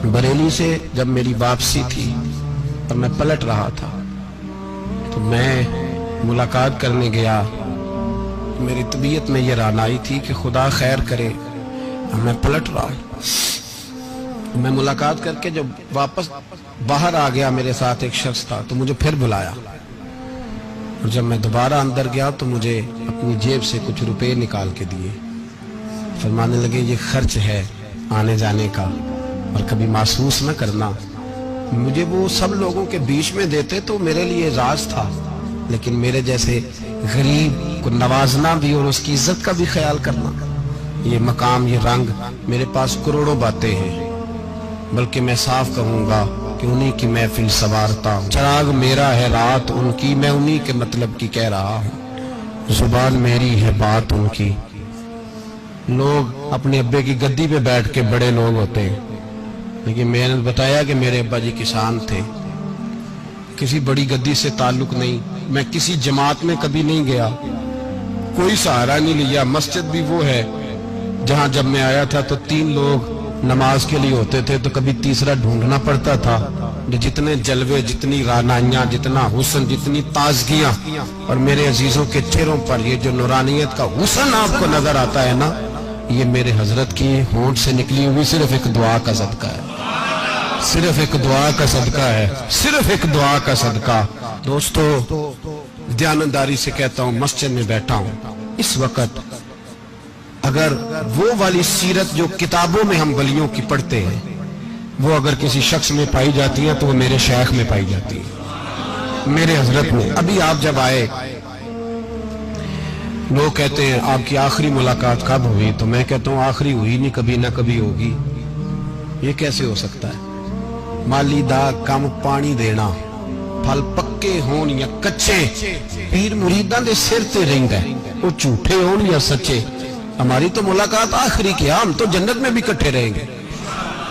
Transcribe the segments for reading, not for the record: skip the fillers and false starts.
बरेली से जब मेरी वापसी थी और मैं पलट रहा था तो मैं मुलाकात करने गया। मेरी तबीयत में ये रानाई थी कि खुदा खैर करे, मैं पलट रहा हूं। मैं मुलाकात करके जब वापस बाहर आ गया, मेरे साथ एक शख्स था तो मुझे फिर बुलाया, और जब मैं दोबारा अंदर गया तो मुझे अपनी जेब से कुछ रुपए निकाल के दिए। फरमाने लगे ये खर्च है आने जाने का और कभी महसूस न करना। मुझे वो सब लोगों के बीच में देते तो मेरे लिए राज था, लेकिन मेरे जैसे गरीब को नवाजना भी और उसकी इज्जत का भी ख्याल करना, ये मकाम, ये रंग, मेरे पास करोड़ों बातें हैं, बल्कि मैं साफ कहूंगा कि उन्हीं की महफिल सवारता हूँ। चराग मेरा है रात उनकी, मैं उन्हीं के मतलब की कह रहा हूँ। जुबान मेरी है बात उनकी। लोग अपने अब्बे की गद्दी पे बैठ के बड़े लोग होते हैं, लेकिन मैंने बताया कि मेरे अब्बा जी किसान थे, किसी बड़ी गद्दी से ताल्लुक नहीं। मैं किसी जमात में कभी नहीं गया, कोई सहारा नहीं लिया। मस्जिद भी वो है जहां जब मैं आया था तो 3 लोग नमाज के लिए होते थे, तो कभी तीसरा ढूंढना पड़ता था। जितने जलवे, जितनी रानाइयां, जितना हुस्न, जितनी ताजगियां, और मेरे अजीजों के चेहरों पर ये जो नूरानियत का हुस्न आपको नजर आता है ना, ये मेरे हजरत की होंठ से निकली हुई सिर्फ एक दुआ का सदका है, सिर्फ एक दुआ का सदका है, सिर्फ एक दुआ का सदका। दोस्तों, ध्यानदारी से कहता हूं, मस्जिद में बैठा हूं इस वक्त, अगर वो वाली सीरत जो किताबों में हम वलियों की पढ़ते हैं, वो अगर किसी शख्स में पाई जाती है तो वो मेरे शेख में पाई जाती है, मेरे हजरत में। अभी आप जब आए, लोग कहते हैं आपकी आखिरी मुलाकात कब हुई, तो मैं कहता हूं आखिरी हुई नहीं, कभी ना कभी होगी। ये कैसे हो सकता है? माली दा कम पानी देना, फल पक्के होन या कच्चे, पीर मुरीदां दे सिर ते रहिंदा है, वो झूठे होन या सच्चे। हमारी तो मुलाकात आखिरी की, हम तो जन्नत में भी इकट्ठे रहेंगे,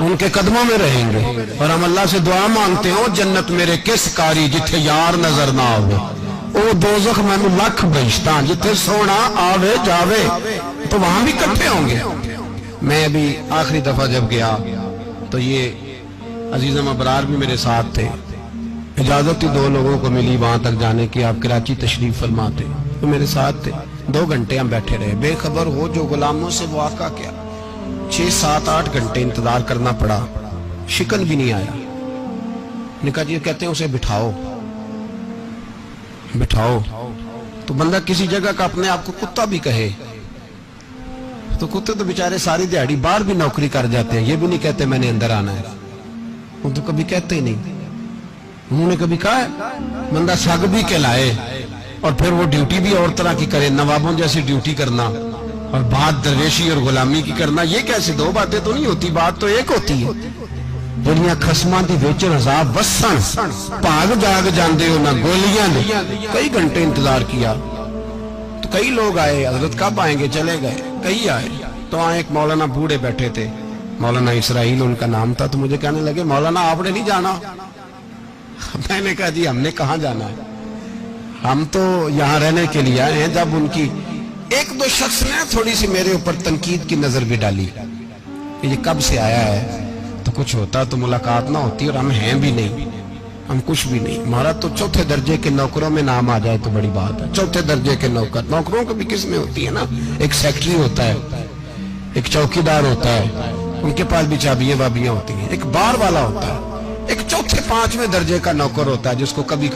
उनके कदमों में रहेंगे, और हम अल्लाह से दुआ मांगते हो जन्नत मेरे किस कारी जिथे यार नजर ना आवे, ओ दोज़ख मैनू लख बहिश्तां जिथे सोना आवे जावे, तो वहां भी इकट्ठे होंगे। मैं अभी आखिरी दफा जब गया तो ये अजीज़म अबरार भी मेरे साथ थे। इजाजत ही 2 लोगों को मिली वहां तक जाने की, आप कराची तशरीफ फरमा थे, तो मेरे साथ थे। 2 घंटे हम बैठे रहे, बेखबर हो जो गुलामों से वो आका क्या। 6, 7, 8 घंटे इंतजार करना पड़ा, शिकन भी नहीं आया। निका जी कहते हैं उसे बिठाओ बिठाओ, तो बंदा किसी जगह का अपने आप को कुत्ता भी कहे, तो कुत्ते तो बेचारे सारी दिहाड़ी बाहर भी नौकरी कर जाते हैं, ये भी नहीं कहते मैंने अंदर आना है, वो तो कभी कहते ही नहीं। उन्होंने कभी कहा है बंदा सग भी कहलाए और फिर वो ड्यूटी भी और तरह की करे, नवाबों जैसी ड्यूटी करना और बात दरवेशी और गुलामी की करना, ये कैसे? 2 बातें तो नहीं होती, बात तो एक होती है। दुनिया खसमां दी विच रज़ा वसन भाग जाग जांदे हो ना गोलियां दे। कई घंटे इंतजार किया तो कई लोग आए, हजरत कब आएंगे, चले गए। कई आए तो वहां एक मौलाना बूढ़े बैठे थे, मौलाना इसराइल उनका नाम था, तो मुझे कहने लगे मौलाना आपने नहीं जाना। मैंने कहा जी हमने कहाँ जाना है, हम तो यहाँ रहने के लिए आए हैं। जब उनकी 1-2 शख्स ने थोड़ी सी मेरे ऊपर तनकीद की नजर भी डाली कि ये कब से आया है, तो कुछ होता तो मुलाकात ना होती, और हम हैं भी नहीं, हम कुछ भी नहीं। हमारा तो 4थे दर्जे के नौकरों में नाम आ जाए तो बड़ी बात है। 4थे दर्जे के नौकरों को भी किस में होती है ना, एक सेक्रेटरी होता है, एक चौकीदार होता है, उनके पास भी चाबियां बाबियां होती हैं, एक बार वाला होता है, एक 4थे 5वें दर्जे का नौकर होता है जिसको कभी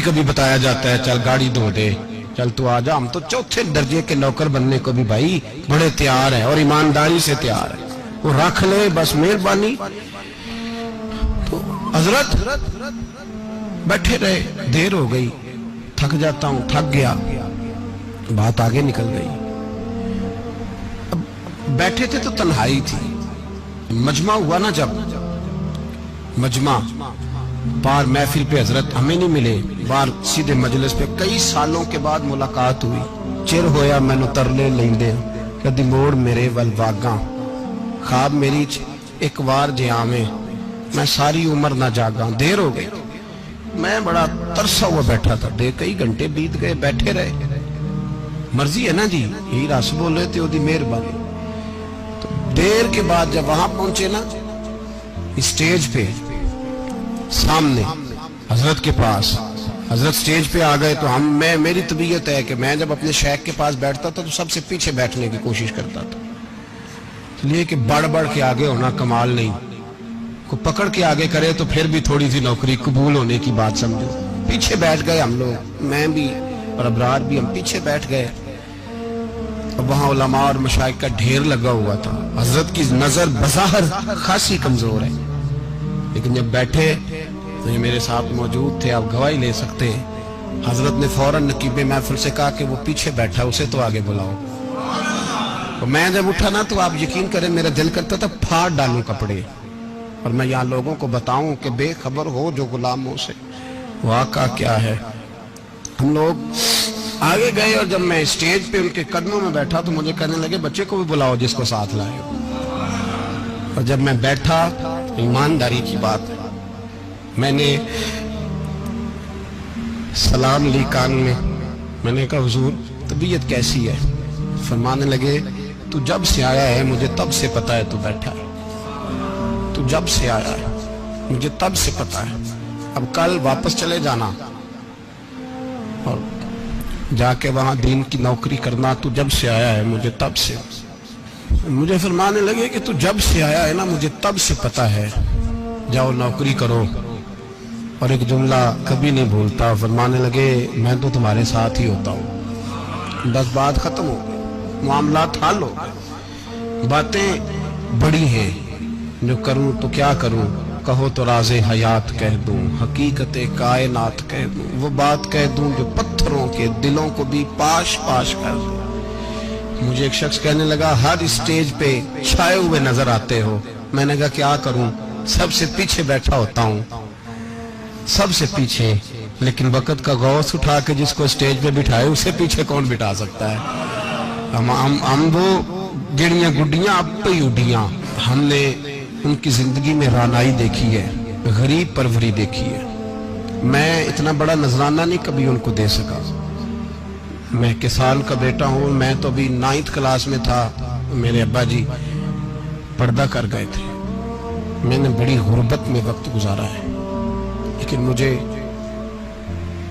कभी बताया जाता है चल गाड़ी धो दे, चल तू आ जा। हम तो 4थे दर्जे के नौकर बनने को भी भाई बड़े तैयार है और ईमानदारी से तैयार है, वो रख ले बस मेहरबानी। तो हजरत बैठे रहे, देर हो गई, थक जाता हूं, थक गया, बात आगे निकल गई। अब बैठे थे तो तन्हाई थी, मजमा हुआ ना, जब मजमा बार महफिल पे हजरत हमें नहीं मिले, बार सीधे मजलिस पे कई सालों के बाद मुलाकात हुई। चिर होया मैनू तरले लेंदे कदी मोड़ मेरे वल वागा, ख्वाब मेरी एक बार जे आवे मैं सारी उम्र ना जागा। देर हो गई, मैं बड़ा तरसा हुआ बैठा था, कई घंटे बीत गए, बैठे रहे। मर्जी है ना जी, यही रस बोले थे ओदी मेहरबानी। तो देर के बाद जब वहां पहुंचे ना, स्टेज पे सामने हजरत के पास, हजरत स्टेज पे आ गए तो मेरी तबीयत है कि मैं जब अपने शेख के पास बैठता था तो सबसे पीछे बैठने की कोशिश करता था, इसलिए कि बढ़ बढ़ के आगे होना कमाल नहीं, को पकड़ के आगे करे तो फिर भी थोड़ी सी नौकरी कबूल होने की बात समझो। पीछे बैठ गए हम लोग, मैं भी और अबरार भी, हम पीछे बैठ गए। अब वहां उलमा और मशाइख का ढेर लगा हुआ था। हजरत की नजर बज़ाहिर खासी कमजोर है, लेकिन जब बैठे तो ये मेरे साथ मौजूद थे, आप गवाही ले सकते हैं। हजरत ने फौरन नकीब महफिल से कहा कि वो पीछे बैठा, उसे तो आगे बुलाओ। तो मैं जब उठा ना तो आप यकीन करें मेरा दिल करता था फाड़ डालूं कपड़े और मैं यहाँ लोगों को बताऊं कि बेखबर हो जो गुलामों से वाक़ा क्या है। हम लोग आगे गए और जब मैं स्टेज पे उनके कदमों में बैठा तो मुझे कहने लगे बच्चे को भी बुलाओ जिसको साथ लाए हो। और जब मैं बैठा, ईमानदारी की बात, मैंने सलाम ली कान में, मैंने कहा हुजूर तबीयत कैसी है? फरमाने लगे तू जब से आया है मुझे तब से पता है तू बैठा है, तू जब से आया है मुझे तब से पता है, अब कल वापस चले जाना और जाके वहां दीन की नौकरी करना, तू जब से आया है मुझे तब से। मुझे फरमाने लगे कि तू जब से आया है ना मुझे तब से पता है, जाओ नौकरी करो। और एक जुमला कभी नहीं भूलता, फरमाने लगे मैं तो तुम्हारे साथ ही होता हूँ। बस बात खत्म हो गई, मामलात हल हो गए। बातें बड़ी हैं, जो करूं तो क्या करूं, कहो तो राज़े हयात कह दूं, हकीकत कायनात कह दूं, वो बात कह दूं जो पत्थरों के दिलों को भी पाश पाश कर दूं। मुझे एक शख्स कहने लगा हर स्टेज पे छाए हुए नजर आते हो। मैंने कहा क्या करूं, सबसे पीछे बैठा होता हूं, सबसे पीछे, लेकिन वक़्त का गौस उठा के जिसको स्टेज पे बिठाए उसे पीछे कौन बिठा सकता है। हम वो गिड़ियां गुड्डियां अब पे उड़ियां, हमने उनकी जिंदगी में रानाई देखी है, गरीब परवरी देखी है। मैं इतना बड़ा नजराना नहीं कभी उनको दे सका। मैं किसान का बेटा हूँ, मैं तो अभी 9th क्लास में था, मेरे अब्बा जी पर्दा कर गए थे। मैंने बड़ी गुर्बत में वक्त गुजारा है, लेकिन मुझे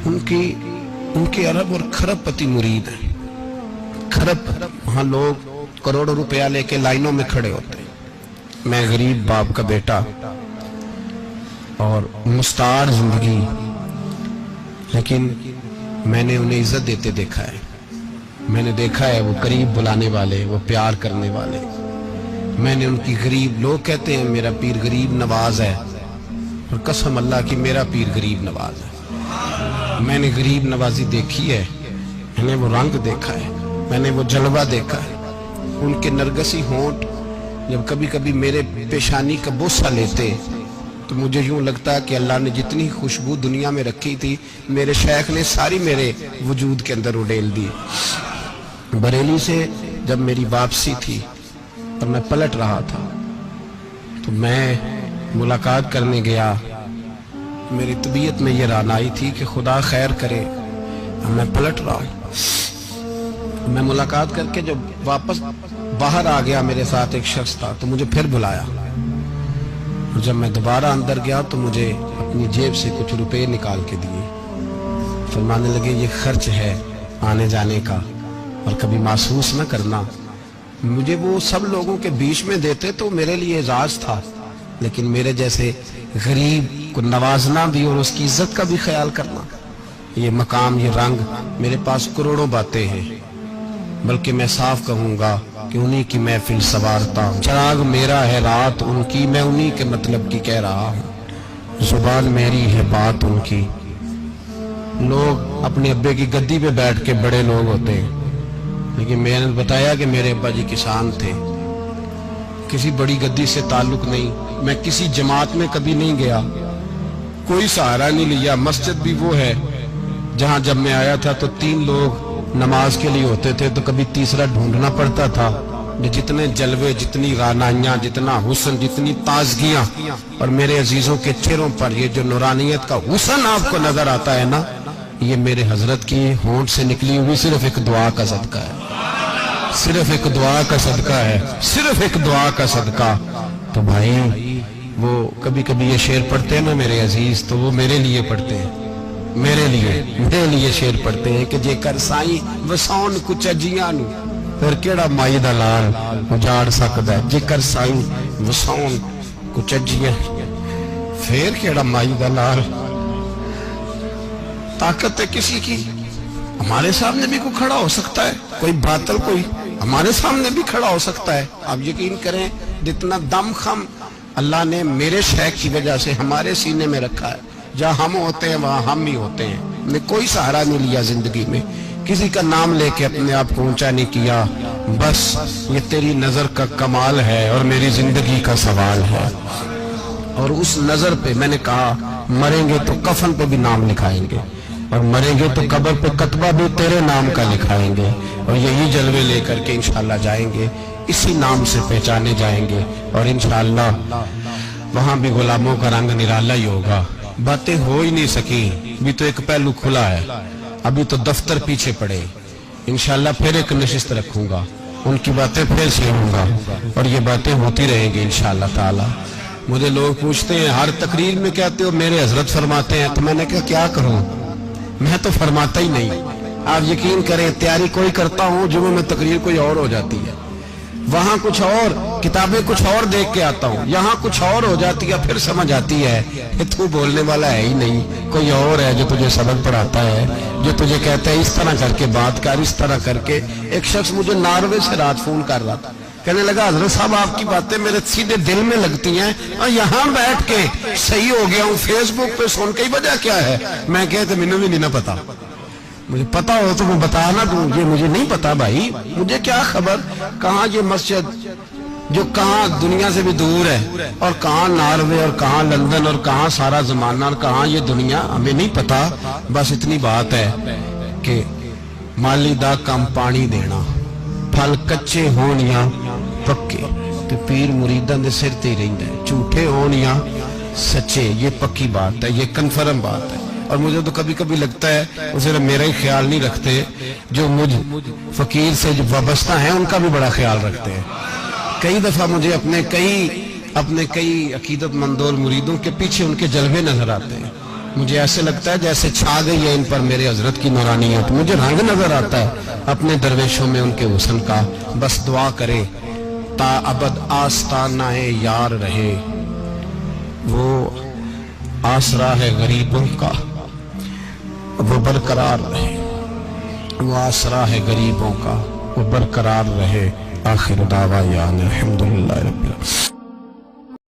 उनके अरब और खरब पति मुरीद है। खरब वहाँ लोग करोड़ों रुपया लेके लाइनों में खड़े होते हैं। मैं गरीब बाप का बेटा और मुस्तार जिंदगी, लेकिन मैंने उन्हें इज्जत देते देखा है। मैंने देखा है वो करीब बुलाने वाले, वो प्यार करने वाले। मैंने उनकी गरीब, लोग कहते हैं मेरा पीर गरीब नवाज है, और कसम अल्लाह की मेरा पीर गरीब नवाज है। मैंने गरीब नवाजी देखी है, मैंने वो रंग देखा है, मैंने वो जलवा देखा है। उनके नरगसी होंठ जब कभी कभी मेरे पेशानी का बोसा लेते तो मुझे यूं लगता कि अल्लाह ने जितनी खुशबू दुनिया में रखी थी मेरे शेख ने सारी मेरे वजूद के अंदर उड़ेल दी। बरेली से जब मेरी वापसी थी और मैं पलट रहा था तो मैं मुलाकात करने गया। मेरी तबीयत में ये रानाई थी कि खुदा खैर करे, मैं पलट रहा हूँ। मैं मुलाकात करके जब वापस बाहर आ गया, मेरे साथ एक शख्स था, तो मुझे फिर बुलाया। और जब मैं दोबारा अंदर गया तो मुझे अपनी जेब से कुछ रुपए निकाल के दिए। फरमाने लगे ये खर्च है आने जाने का, और कभी महसूस न करना। मुझे वो सब लोगों के बीच में देते तो मेरे लिए एजाज था, लेकिन मेरे जैसे गरीब को नवाजना भी और उसकी इज्जत का भी ख्याल करना, ये मकाम, ये रंग, मेरे पास करोड़ों बातें हैं। बल्कि मैं साफ कहूंगा कि उन्हीं की महफिल सवारता हूँ। चिराग मेरा है रात उनकी, मैं उन्हीं के मतलब की कह रहा हूँ। जुबान मेरी है बात उनकी। लोग अपने अब्बे की गद्दी पे बैठ के बड़े लोग होते हैं, लेकिन मैंने बताया कि मेरे अब्बा जी किसान थे, किसी बड़ी गद्दी से ताल्लुक नहीं। मैं किसी जमात में कभी नहीं गया, कोई सहारा नहीं लिया। मस्जिद भी वो है जहाँ जब मैं आया था तो 3 लोग नमाज के लिए होते थे, तो कभी तीसरा ढूंढना पड़ता था। जितने जलवे, जितनी रानाइयाँ, जितना हुस्न, जितनी ताजगियाँ, और मेरे अजीजों के चेहरों पर ये जो नूरानियत का हुस्न आपको नजर आता है ना, ये मेरे हजरत की होंठ से निकली हुई सिर्फ एक दुआ का सदका है, सिर्फ एक दुआ का सदका है, सिर्फ एक दुआ का सदका। तो भाई وہ کبھی کبھی یہ شعر پڑھتے ہیں نا میرے عزیز، تو وہ میرے لیے پڑھتے ہیں، میرے لیے شعر پڑھتے ہیں کہ جے کر سائیں وساؤن کچھ اجیاں نو پھر کیڑا مائی دا لال اجاڑ سکدا ہے، جے کر سائیں وساؤن کچھ اجیاں پھر کیڑا مائی دا لال۔ طاقت ہے کسی کی، ہمارے سامنے بھی کوئی کھڑا ہو سکتا ہے، کوئی باطل کوئی ہمارے سامنے بھی کھڑا ہو سکتا ہے۔ آپ یقین کریں جتنا دم خم اللہ نے میرے شیخ کی وجہ سے ہمارے سینے میں رکھا ہے، جہاں ہم ہوتے ہیں وہاں ہم ہی ہوتے ہیں۔ میں کوئی سہارا نہیں لیا زندگی میں، کسی کا نام لے کے اپنے آپ کو اونچا نہیں کیا، بس یہ تیری نظر کا کمال ہے اور میری زندگی کا سوال ہے۔ اور اس نظر پہ میں نے کہا مریں گے تو کفن پہ بھی نام لکھائیں گے، اور مریں گے تو قبر پہ کتبہ بھی تیرے نام کا لکھائیں گے، اور یہی جلوے لے کر کے انشاءاللہ جائیں گے، اسی نام سے پہچانے جائیں گے، اور انشاءاللہ وہاں بھی غلاموں کا رنگ نرالا ہی ہوگا۔ باتیں ہو ہی نہیں سکی، بھی تو ایک پہلو کھلا ہے، ابھی تو دفتر پیچھے پڑے، انشاءاللہ پھر ایک نشست رکھوں گا، ان کی باتیں پھر سنوں گا، اور یہ باتیں ہوتی رہیں گی انشاءاللہ تعالی۔ مجھے لوگ پوچھتے ہیں ہر تقریر میں کہتے ہو میرے حضرت فرماتے ہیں، تو میں نے کہا کیا کروں، میں تو فرماتا ہی نہیں۔ آپ یقین کریں تیاری کوئی کرتا ہوں، جمعہ میں تقریر کوئی اور ہو جاتی ہے، وہاں کچھ اور، کتابیں کچھ اور دیکھ کے آتا ہوں، یہاں کچھ اور ہو جاتی ہے، پھر سمجھ آتی ہے کہ تو بولنے والا ہے ہی نہیں، کوئی اور ہے جو تجھے سبق پڑھاتا ہے، جو تجھے کہتا ہے اس طرح کر کے بات کر، اس طرح کر کے۔ ایک شخص مجھے ناروے سے رات فون کر رہا تھا، کہنے لگا حضرت صاحب آپ کی باتیں میرے سیدھے دل میں لگتی ہیں، اور یہاں بیٹھ کے صحیح ہو گیا ہوں، فیس بک پہ سن کے وجہ کیا ہے؟ میں کہتے مجھے بھی نہیں پتا، مجھے پتا ہو تو میں بتا نہ دوں، یہ مجھے نہیں پتا بھائی، مجھے کیا خبر کہاں یہ مسجد جو کہاں دنیا سے بھی دور ہے، اور کہاں ناروے، اور کہاں لندن، اور کہاں سارا زمانہ، اور کہاں یہ دنیا، ہمیں نہیں پتا۔ بس اتنی بات ہے کہ مالی دا کم پانی دینا، پھل کچے ہون یا پکے، تو پیر مریداں دے سر تے ہی رہندا ہے، جھوٹے ہون یا سچے، یہ پکی بات ہے، یہ کنفرم بات ہے۔ اور مجھے تو کبھی کبھی لگتا ہے وہ صرف میرا ہی خیال نہیں رکھتے، جو مجھ فقیر سے جو وابستہ ہیں ان کا بھی بڑا خیال رکھتے ہیں۔ کئی دفعہ مجھے اپنے کئی عقیدت مندوں اور مریدوں کے پیچھے ان کے جلوے نظر آتے ہیں، مجھے ایسے لگتا ہے جیسے چھا گئی ہے ان پر میرے حضرت کی نورانیت، مجھے رنگ نظر آتا ہے اپنے درویشوں میں ان کے حسن کا۔ بس دعا کرے تا ابد آستانہ یار رہے، وہ آسرا ہے غریبوں کا، وہ برقرار رہے، وہ آسرا ہے غریبوں کا، وہ برقرار رہے۔ آخر دعویٰ الحمدللہ رب العالمین۔